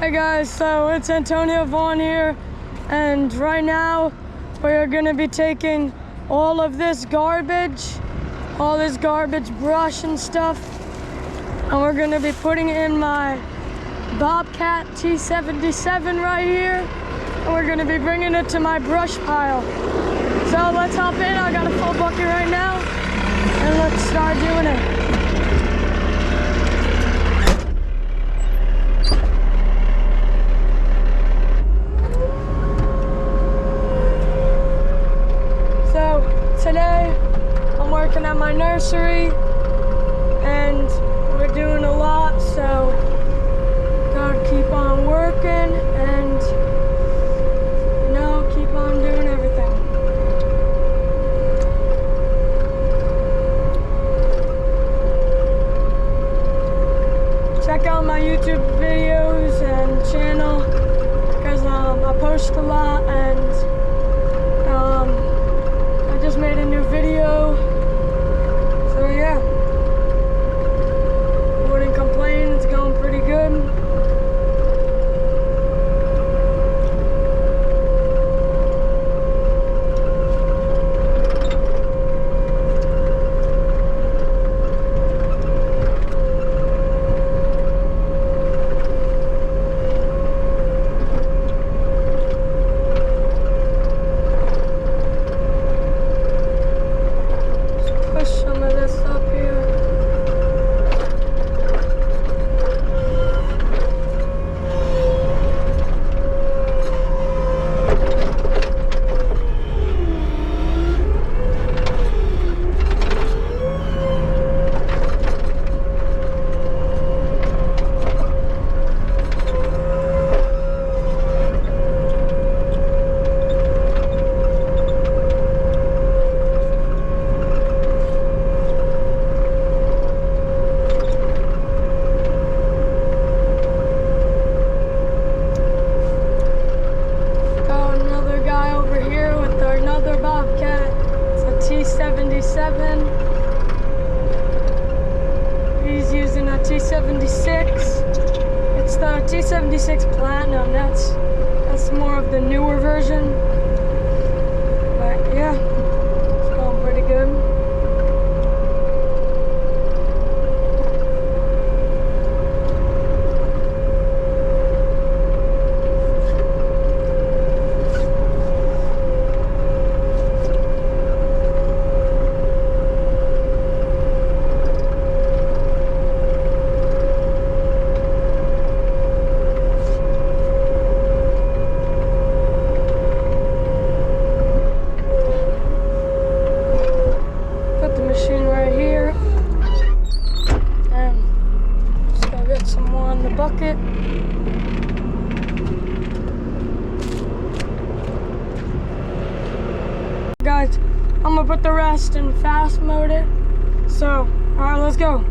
Hey guys, so it's Antonio Vaughn here, and right now we are going to be taking all this garbage brush and stuff, and we're going to be putting it in my Bobcat T77 right here, and we're going to be bringing it to my brush pile. So let's hop in. I got a full bucket right now, and let's start doing it. Today, I'm working at my nursery, and we're doing a lot, so gotta keep on working and, keep on doing everything. Check out my YouTube videos and channel, because I post a lot, and just made a new video, so yeah, wouldn't complain, it's going pretty good. T77. He's using a T76. It's the T76 Platinum. That's more of the newer version. But yeah, it's going pretty good. Bucket. Guys, I'm gonna put the rest in fast mode. So, alright, let's go.